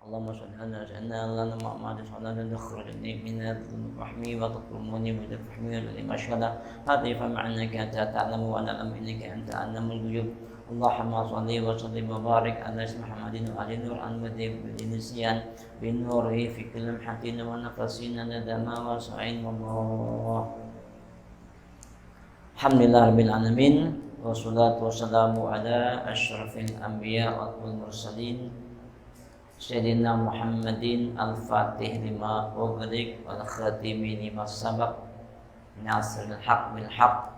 Allahumma shalli ala sayyidina Muhammad sallallahu alaihi wasallam min al-rahmi wa taqrumuni bi al-rahmi wa lima syada hadi fa ma'annaka anta ta'lamu wa na'lamu innaka anta a'lamul ghuyub. Allahumma shalli wa sallim wa barik ala Muhammadin wa ali nur anwadi bi nisyan bi nurihi fi kulli hatin wa nafasin nadama wa sa'in wallah. Alhamdulillah rabbil alamin wassalatu wassalamu ala asyrafil anbiya wal mursalin Sayyidina Muhammadin al-Fatih lima ughliq wal khatimi lima sabaq nasril haq bil haq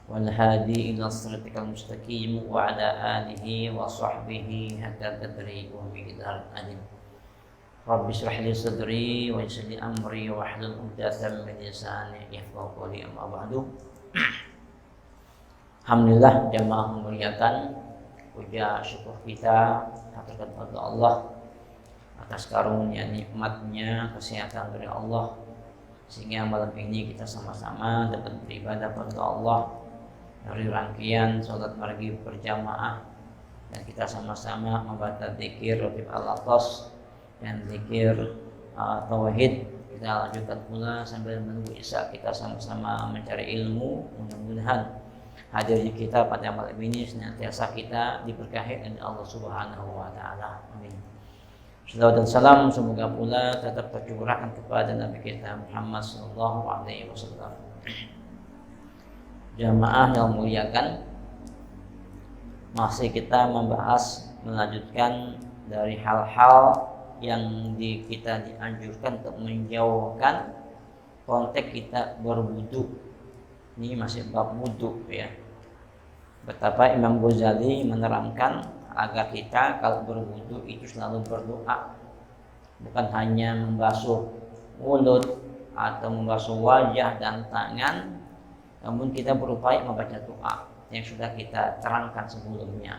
wal hadi ila siratikal mustaqim wa ala alihi wa sahbihi hatta tadri wa miqdar adim. Rabbi shrah li sadri wa yassir li amri wa hlul 'uqdatam min lisani yafqahu qawli amma ba'du. Alhamdulillah jamaah memuliakan, puja syukur kita haturkan kepada Allah atas karunia nikmatnya kesehatan dari Allah sehingga malam ini kita sama-sama dapat beribadah kepada Allah dari rangkaian sholat maghrib berjamaah, dan kita sama-sama membaca zikir Ratib al-Atas dan zikir tauhid. Kita lanjutkan pula sambil menunggu isya, kita sama-sama mencari ilmu. Mudah-mudahan hadirnya kita pada malam ini senantiasa kita diberkahi oleh Allah Subhanahu wa taala. Amin. Salawat dan salam semoga pula tetap tercurahkan kepada Nabi kita Muhammad sallallahu alaihi wasallam. Jamaah yang muliakan, masih kita melanjutkan dari hal-hal yang kita dianjurkan untuk menjauhkan konteks kita berwudu. Ini masih bab wudu ya. Betapa Imam Ghazali menerangkan agar kita kalau berwudu itu selalu berdoa, bukan hanya membasuh mulut atau membasuh wajah dan tangan, namun kita berupaya membaca doa yang sudah kita terangkan sebelumnya.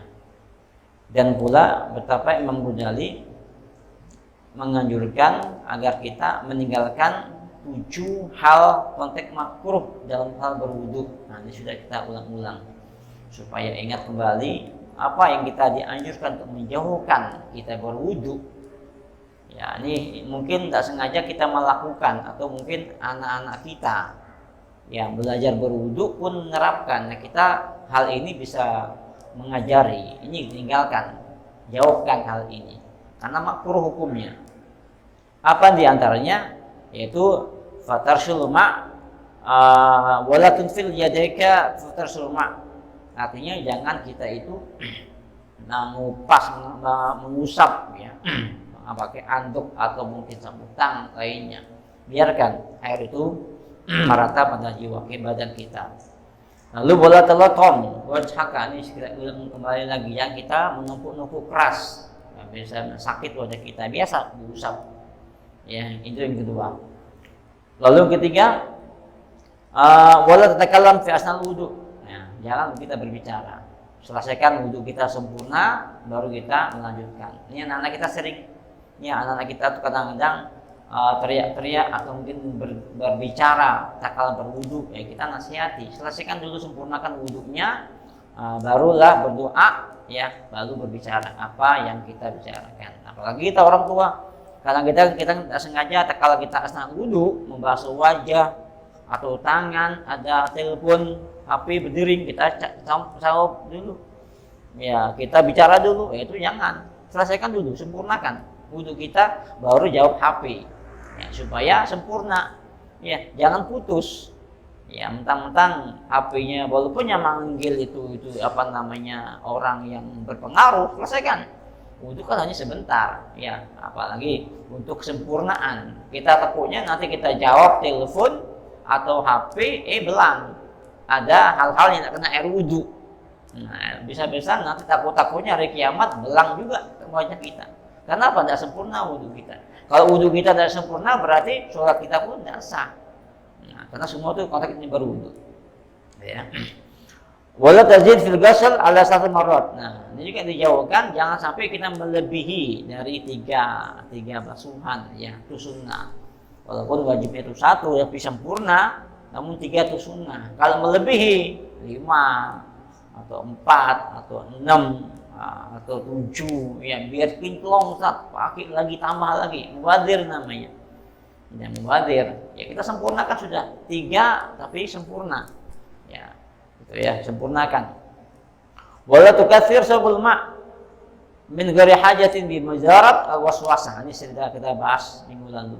Dan pula betapa Imam Ghazali menganjurkan agar kita meninggalkan 7 hal konteks makruh dalam hal berwudu. Nah, ini sudah kita ulang-ulang supaya ingat kembali apa yang kita dianjurkan untuk menjauhkan kita berwudu. Ya, ini mungkin tak sengaja kita melakukan, atau mungkin anak-anak kita yang belajar berwudu pun menerapkan. Nah, kita hal ini bisa mengajari, ini tinggalkan, jauhkan hal ini karena makruh hukumnya. Apa diantaranya? Yaitu fatarshul ma walakin fil yadaika fatarshul ma. Artinya jangan kita itu mengupas, mengusap ya, pakai anduk atau mungkin sabuk tangan lainnya. Biarkan air itu merata pada jiwa badan kita. Lalu bola telotom wajhaka, ini kita ulang kembali lagi, yang kita menumpuk-numpuk keras, ya, bisa sakit wajah kita, biasa diusap. Ya, itu yang kedua. Lalu yang ketiga, wala tatakalam fi asnal wudu. Jangan kita berbicara. Selesaikan wudhu kita sempurna, baru kita melanjutkan. Ini anak-anak kita sering, ya anak-anak kita tuh kadang-kadang teriak-teriak atau mungkin berbicara tak kala berwudhu. Ya kita nasihati, selesaikan dulu, sempurnakan wudhunya, barulah berdoa, ya baru berbicara apa yang kita bicarakan. Apalagi kita orang tua, kadang kita tak sengaja tak kala kita asal wudhu membasuh wajah atau tangan, ada telepon HP berdering, kita jawab dulu. Ya, kita bicara dulu, itu jangan. Selesaikan dulu, sempurnakan wudhu kita, baru jawab HP. Ya, supaya sempurna. Ya, jangan putus. Ya, mentang-mentang HP-nya walaupun yang manggil itu apa namanya orang yang berpengaruh, selesaikan. Wudhu kan hanya sebentar, ya, apalagi untuk kesempurnaan. Kita takutnya nanti kita jawab telepon atau HP, belang. Ada hal-hal yang tak kena air wudhu. Nah, bisa-bisa nanti takut-takutnya hari kiamat belang juga wajah kita. Karena apa? Tidak sempurna wudhu kita. Kalau wudhu kita tidak sempurna, berarti sholat kita pun tidak sah. Nah, karena semua itu konteks ini berwudhu. Ya. Wala tazid fil ghusl ala 1 marrat. Nah, ini juga dijauhkan, jangan sampai kita melebihi dari tiga basuhan, ya, itu sunnah. Walaupun wajibnya itu 1, tapi sempurna. Namun 3 itu sunnah. Kalau melebihi 5 atau 4 atau 6 atau 7 ya, biar kinclong Ustaz, pakai lagi, tambah lagi, mubadir namanya. Ya, mubadir. Ya kita sempurnakan sudah 3 tapi sempurna. Ya. Itu ya, sempurnakan. Wala tukatsir sabul ma' min ghairi hajatin bi mujarrad al-waswasah. Ini sudah kita bahas minggu lalu.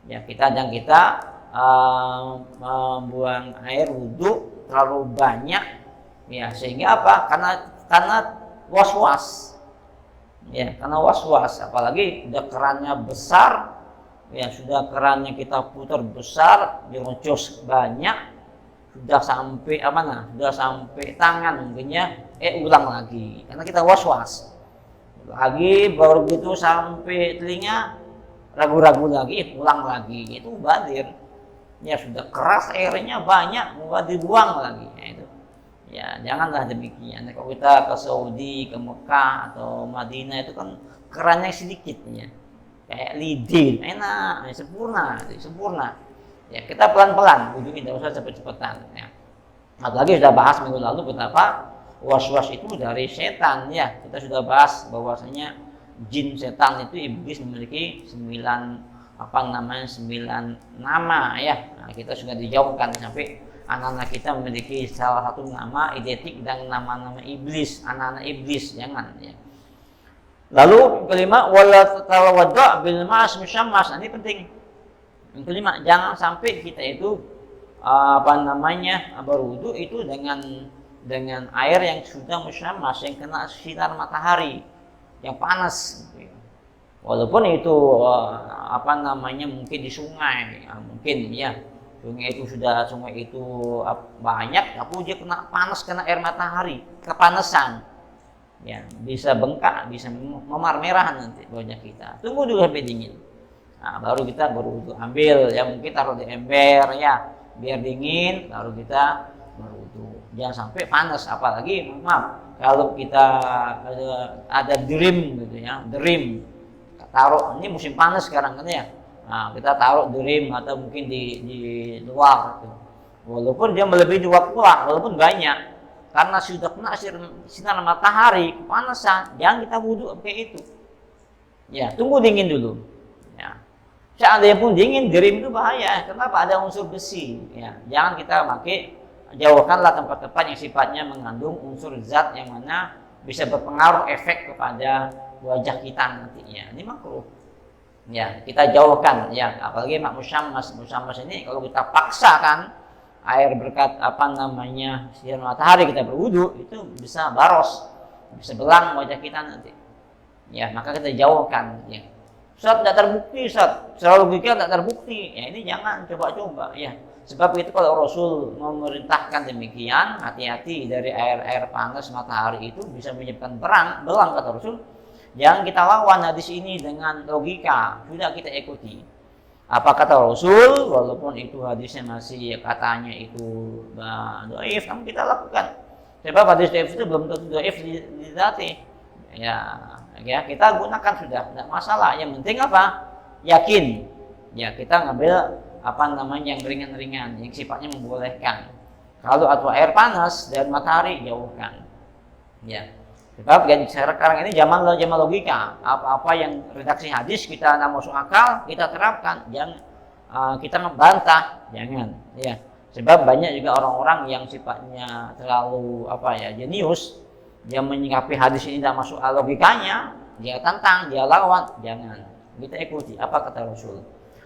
Ya, jangan kita membuang air wudhu terlalu banyak ya, sehingga apa? Karena was-was. Ya, karena was-was, apalagi udah kerannya besar, ya sudah kerannya kita putar besar, dironcos banyak, sudah sampai sudah sampai tangan mungkinnya, ulang lagi, karena kita was-was. Lagi baru gitu sampai telinga, ragu-ragu lagi, ulang lagi, itu mubadir. Ya sudah keras airnya banyak, mau dibuang lagi. Ya, itu. Ya janganlah demikian. Kalau kita ke Saudi, ke Mekah atau Madinah itu kan kerannya sedikit ya, kayak lidi, enak, sempurna. Ya kita pelan-pelan, wudhu tidak usah cepet-cepetan. Ya. Apalagi sudah bahas minggu lalu betapa was-was itu dari setan ya. Kita sudah bahas bahwasanya jin setan itu iblis memiliki 9 nama ya. Nah, kita sudah dijauhkan sampai anak-anak kita memiliki salah satu nama identik dengan nama-nama iblis, anak-anak iblis, jangan ya. Lalu kelima, wala tawadda bil ma'as musyammas. Ini penting. Yang kelima, jangan sampai kita itu berwudu itu dengan air yang sudah musyammas, yang kena sinar matahari yang panas gitu. Walaupun itu mungkin di sungai, mungkin ya sungai itu banyak, tapi dia kena air matahari, kepanasan, ya bisa bengkak, bisa memar merah nanti wajah kita. Tunggu dulu sampai dingin, baru kita berwudu. Ambil ya, mungkin taruh di ember ya, biar dingin, baru kita berwudu. Jangan sampai panas, apalagi kalau kita ada dream gitu ya, taruh, ini musim panas sekarang kan ya. Nah, kita taruh di rim atau mungkin di luar gitu. Walaupun dia melebihi 2 pulang, walaupun banyak, karena sudah kena sinar matahari, kepanasan, jangan kita wudhu kayak itu. Ya, tunggu dingin dulu. Ya. Seandainya pun dingin, di rim itu bahaya. Kenapa? Ada unsur besi. Ya, jangan kita pakai, jauhkanlah tempat-tempat yang sifatnya mengandung unsur zat yang mana bisa berpengaruh efek kepada wajah kita nantinya. Ini makruh. Ya, kita jauhkan ya, apalagi musyammas ini kalau kita paksakan air berkat sinar matahari kita berwudu, itu bisa baros, bisa belang wajah kita nanti. Ya, maka kita jauhkan ya. Ustaz tidak terbukti, secara logika tidak terbukti. Ya, ini jangan coba-coba ya. Sebab itu kalau Rasul memerintahkan demikian, hati-hati dari air panas matahari itu bisa menyebabkan belang kata Rasul. Jangan kita lawan hadis ini dengan logika, sudah kita ikuti. Apa kata Rasul, walaupun itu hadisnya masih katanya itu dhaif, namun kita lakukan. Sebab hadis dhaif itu belum tentu dhaif di zati. Ya, kita gunakan sudah, tidak masalah. Yang penting apa? Yakin. Ya, kita ngambil yang ringan-ringan, yang sifatnya membolehkan. Kalau atau air panas dan matahari, jauhkan. Ya. Sebab sekarang ini zaman logika, apa yang redaksi hadis kita tidak masuk akal, kita terapkan, jangan kita membantah, jangan. Ya, sebab banyak juga orang-orang yang sifatnya terlalu jenius, dia menyikapi hadis ini tidak masuk logikanya, dia tantang, dia lawan, jangan. Kita ikuti apa kata Rasul.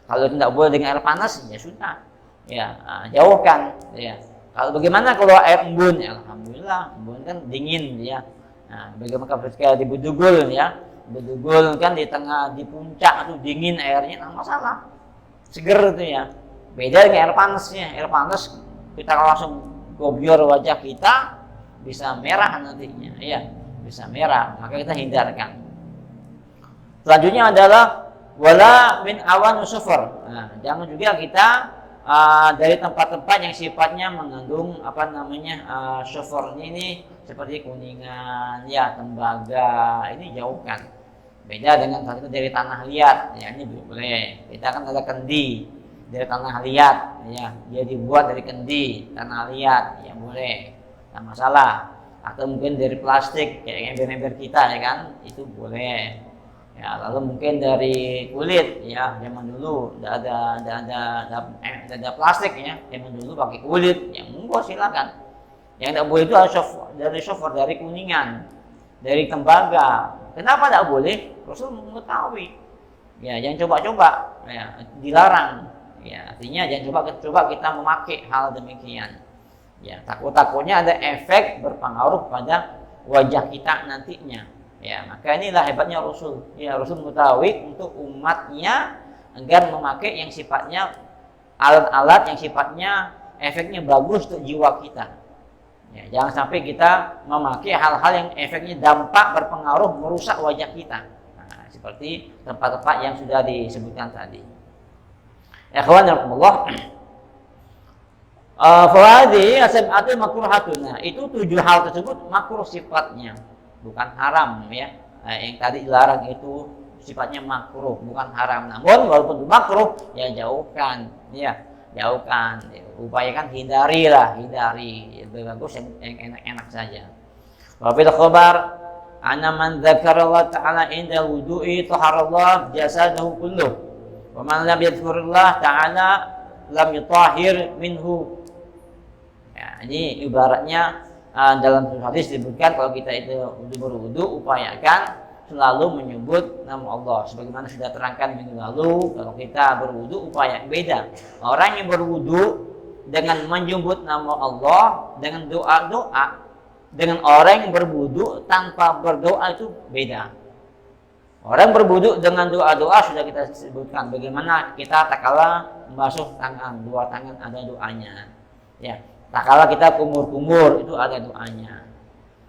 Kalau tidak boleh dengan air panas, ya sudah, ya jauhkan. Ya. Kalau bagaimana kalau air embun? Ya, alhamdulillah, embun kan dingin, ya. Nah, bagaimana ketika di Bedugul ya, Bedugul kan di puncak itu dingin airnya, nggak masalah, seger itu ya. Beda dengan air panasnya, air panas kita langsung gobior wajah kita, bisa merah nantinya, ya, bisa merah, maka kita hindarkan. Selanjutnya adalah wala min awan sufur. Nah, jangan juga kita dari tempat-tempat yang sifatnya mengandung sufur ini seperti kuningan, ya tembaga, ini jauhkan. Beda dengan saat itu dari tanah liat, ya ini boleh. Kita kan ada kendi dari tanah liat, ya dia dibuat dari kendi tanah liat, ya boleh, tidak masalah. atau mungkin dari plastik kayak ember-ember kita ya kan, itu boleh. Ya, lalu mungkin dari kulit ya, zaman dulu tidak ada plastik ya, zaman dulu pakai kulit, ya monggo silakan. Yang tidak boleh itu dari software, dari kuningan, dari tembaga. Kenapa tidak boleh? Rasul mengetahui. Ya, jangan coba-coba, ya, dilarang. Ya, artinya jangan coba kita memakai hal demikian. Ya, takutnya ada efek berpengaruh pada wajah kita nantinya. Ya, maka inilah hebatnya Rasul. Ya, Rasul mengetahui untuk umatnya agar memakai yang sifatnya alat-alat yang sifatnya efeknya bagus untuk jiwa kita. Ya, jangan sampai kita memakai hal-hal yang efeknya dampak berpengaruh merusak wajah kita. Nah, seperti tempat-tempat yang sudah disebutkan tadi. Ikhwan rahimakumullah. Fawadi asab'atu makruhatun. Nah, itu 7 hal tersebut makruh sifatnya. Bukan haram ya. Yang tadi dilarang itu sifatnya makruh, bukan haram. Namun walaupun itu makruh, ya jauhkan, ya jauhkan. Upayakan hindari. Lebih bagus yang enak-enak saja. Wa bil khabar anna man dzakara Allah ta'ala inda wudu'i taharallah jasadahu kulluh. Wa man lam yadhkurillah ta'ala lam yutahhir minhu. Ya, ini ibaratnya dalam hadis disebutkan kalau kita itu berwudu, upayakan selalu menyebut nama Allah. Sebagaimana sudah terangkan minggu lalu, kalau kita berwudu upaya beda. Orang yang berwudu dengan menyebut nama Allah dengan doa-doa, dengan orang yang berwudu tanpa berdoa itu beda. Orang berwudu dengan doa-doa sudah kita sebutkan. Bagaimana kita tak kala membasuh tangan, 2 tangan ada doanya. Ya. Tak kala kita kumur-kumur itu ada doanya.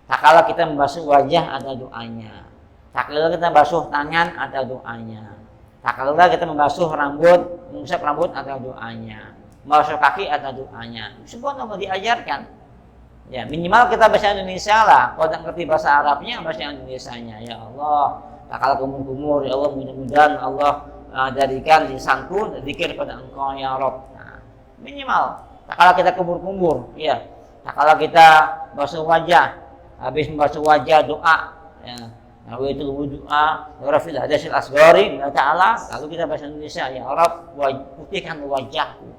Tak kala kita membasuh wajah ada doanya. Tak kala kita membasuh tangan ada doanya. Tak kala kita membasuh rambut, mengusap rambut ada doanya. Membasuh kaki ada doanya. Semua nama diajarkan. Ya, minimal kita bahasa Indonesia lah. Kalau tidak ngerti bahasa Arabnya, bahasa Indonesianya. Ya Allah, tak kala kumur-kumur, ya Allah mudah-mudahan Allah jadikan lisanku zikir pada Engkau ya Rabb. Nah, minimal. Tak kala kita kumur-kumur, ya. Tak kala kita basuh wajah, habis membasuh wajah doa, ya. Nawaitul wudu'a warafil hadasil asghari Allah Ta'ala. Lalu kita bahasa Indonesia, ya Rabb, putihkan wajahku.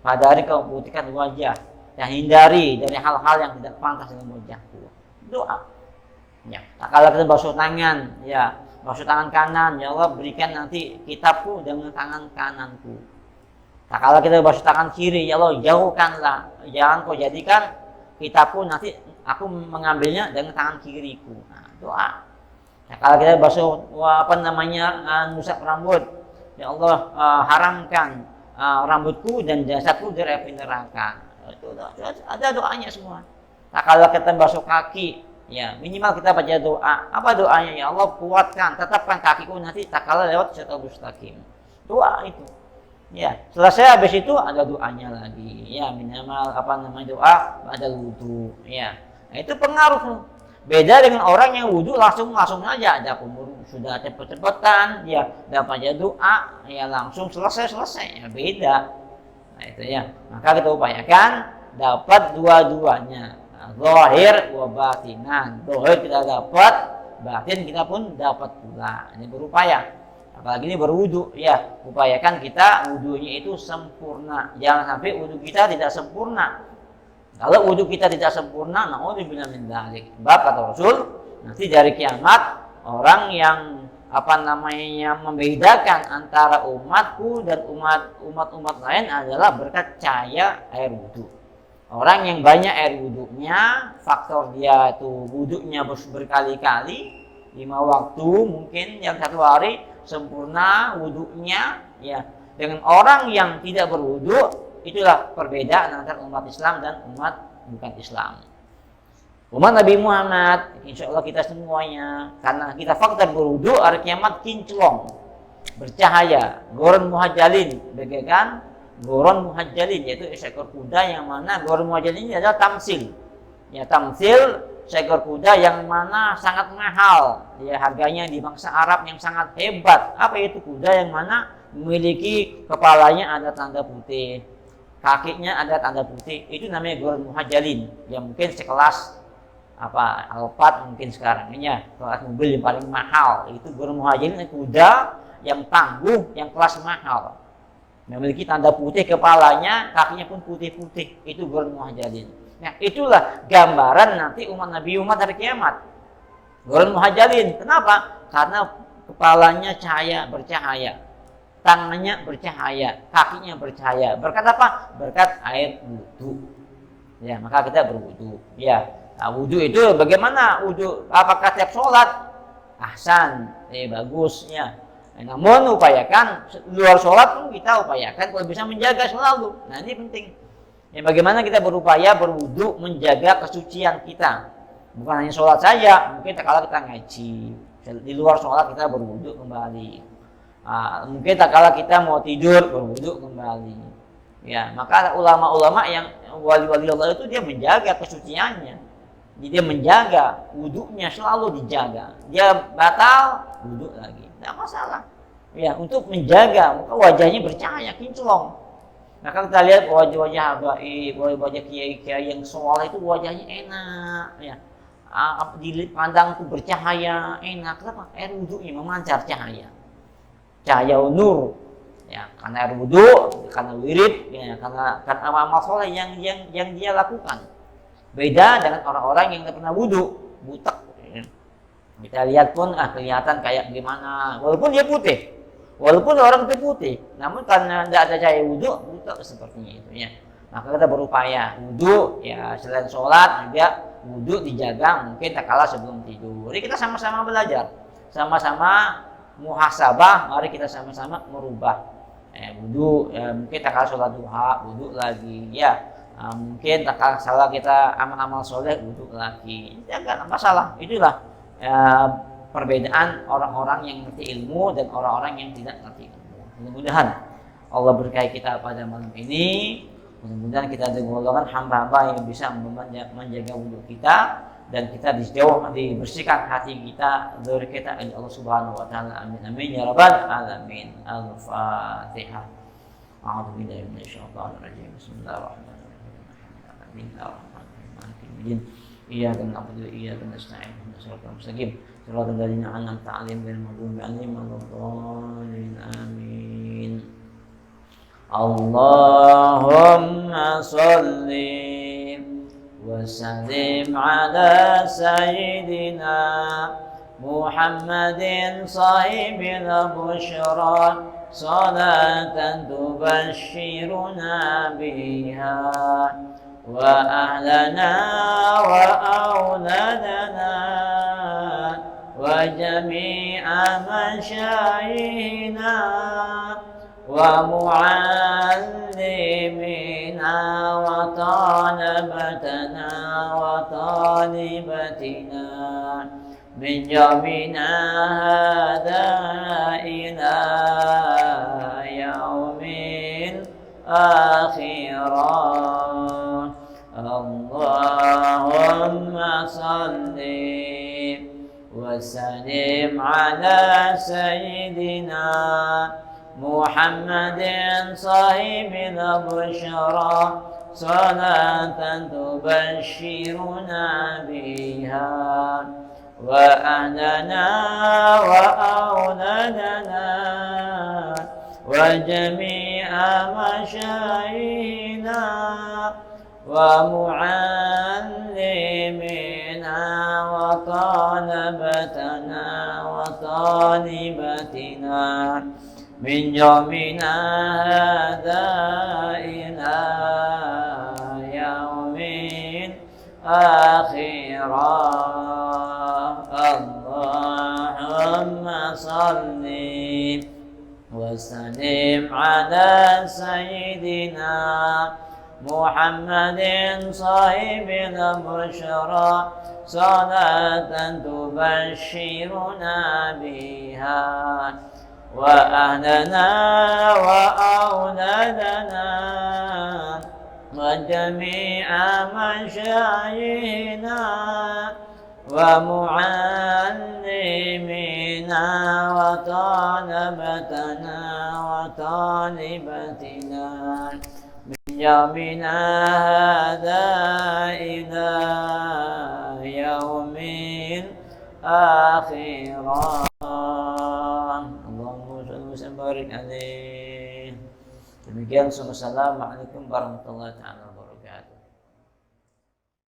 Pada hari kau putihkan wajah dan hindari dari hal-hal yang tidak pantas dengan wajahku. Doa. Ya. Tak kala kita basuh tangan, ya. Basuh tangan kanan, ya Allah berikan nanti kitabku dengan tangan kananku. Tak kala kita basuh tangan kiri, ya Allah jauhkanlah, jangan kau jadikan kitabku nanti aku mengambilnya dengan tangan kiriku. Nah, doa. Tak kala kita basuh ngusap rambut, ya Allah haramkan rambutku dan jasadku dari api neraka. Itu ada doanya semua. Tak kala kita basuh kaki, ya minimal kita baca doa. Apa doanya? Ya Allah kuatkan, tetapkan kakiku nanti tak kala lewat siratal mustaqim. Doa itu. Ya, selesai habis itu ada doanya lagi. Ya, minimal doa ada wudu. Ya. Nah, itu pengaruh. Beda dengan orang yang wudu langsung aja ada kumur sudah cepet-cepetan, ya dapat aja doa, ya langsung selesai. Ya beda. Nah, itu ya. Maka kita upayakan dapat dua-duanya. Zahir wa batinan. Zahir kita dapat, batin kita pun dapat pula. Ini berupaya. Apalagi ini berwudu, ya upayakan kita wudunya itu sempurna. Jangan sampai wudu kita tidak sempurna. Kalau wudu kita tidak sempurna, naudzubillah min dzalik. Kata Rasul, nanti dari kiamat orang yang membedakan antara umatku dan umat lain adalah berkat cahaya air wudu. Orang yang banyak air wudunya, faktor dia itu wudunya berkali-kali, 5 waktu mungkin yang 1 hari sempurna wudunya, ya dengan orang yang tidak berwudu. Itulah perbedaan antara umat Islam dan umat bukan Islam. Umat Nabi Muhammad, insya Allah kita semuanya, karena kita faktor berwudu, hari kiamat kinclong, bercahaya, goron muhajjalin, bagaikan goron muhajjalin, yaitu seekor kuda yang mana goron muhajjalin ini adalah tamsil. Ya, tamsil seekor kuda yang mana sangat mahal, ya harganya di bangsa Arab yang sangat hebat. Apa itu kuda yang mana memiliki kepalanya ada tanda putih, kakinya ada tanda putih, itu namanya goron muhajjalin, yang mungkin sekelas Alphard mungkin sekarang ini ya, kelas mobil yang paling mahal itu Guru Muhajirin, kuda yang tangguh, yang kelas mahal, memiliki tanda putih kepalanya, kakinya pun putih-putih, itu Guru Muhajirin. Nah, itulah gambaran nanti umat Nabi Muhammad hari kiamat. Guru Muhajirin, kenapa? Karena kepalanya cahaya, bercahaya, tangannya bercahaya, kakinya bercahaya. Berkat apa? Berkat air wudu. Ya, maka kita berwudu. Ya, nah, wudu itu bagaimana? Wudu apakah tiap sholat? Ahsan, bagus ya. Namun upayakan luar sholat pun kita upayakan kalau bisa menjaga selalu. Nah, ini penting. Ya, bagaimana kita berupaya berwudu menjaga kesucian kita. Bukan hanya sholat saja, mungkin tak kala kita ngaji, di luar sholat kita berwudu kembali. Mungkin tak kala kita mau tidur berwudu kembali. Ya, maka ulama-ulama yang wali-wali Allah itu dia menjaga kesuciannya. Jadi dia menjaga wudunya, selalu dijaga. Dia batal, wudu lagi, tidak masalah. Ya, untuk menjaga, maka wajahnya bercahaya kinclong. Maka kita lihat wajah-wajah habaib, wajah kiai-kiai yang soleh itu wajahnya enak, ya. Dipandang itu bercahaya, enak. Kenapa? Air wudunya memancar cahaya, cahaya nur. Ya, karena air wudu, karena wirid, ya, karena amal soleh yang dia lakukan. Beda dengan orang-orang yang tidak pernah wudu, butek. Ya. Kita lihat pun kelihatan kayak gimana, walaupun dia putih. Walaupun orang itu putih, namun karena tidak ada cahaya wudu, buta sepertinya itu ya. Maka kita berupaya wudu, ya selain sholat juga wudu dijaga, mungkin tak kalah sebelum tidur. Jadi kita sama-sama belajar, sama-sama muhasabah. Mari kita sama-sama merubah. Wudu, ya, mungkin tak kalah sholat duha, wudu lagi, ya. Mungkin tak kalah salah kita amal-amal soleh, wudu lagi. Jangan masalah. Itulah. Perbedaan orang-orang yang ngerti ilmu dan orang-orang yang tidak ngerti ilmu. Mudah-mudahan Allah berkahi kita pada malam ini. Mudah-mudahan kita digolongan hamba-hamba yang bisa menjaga wudhu kita, dan kita dibersihkan hati kita dari kita oleh Allah Subhanahu wa taala. Amin amin ya rabbal alamin. Al-Fatihah. A'udzu billahi minasyaitonir rajim. Bismillahirrahmanirrahim. Iyyaka na'budu wa iyyaka nasta'in. Ihdinas siratal mustaqim. Shiratal ladzina an'amta 'alaihim ghairil maghdubi 'alaihim waladdallin. Amin. Allahumma shalli wa sallim ala sayyidina Muhammadin sahibil busyra salatan tubashshiruna biha wa ahlana wa auladana wa jami'a masyayikhina wa muallimina wa talabatana wa talibatina min yawmina hadha ila yawmin akhirah. Allahumma salli wa sallim ala sayyidina Muhammadin sahibil busyra salatan tubashshiruna biha wa ahlana wa auladana wa jami'a masyayikhina wa muallimina wa talabatana wa talibatina min yawmina hadha ila yawmin akhirah. Allahumma salli wa sallim ala sayyidina Muhammadin sahibil busyra salatan tubashshiruna biha wa ahlana wa auladana wa jami'a masyayikhina wa muallimina wa talabatana wa talibatina min yawmina hadha ila yaumin akhiran. Allahumma salli wa sallim barik alaihi. Demikian, assalamualaikum warahmatullahi wabarakatuh.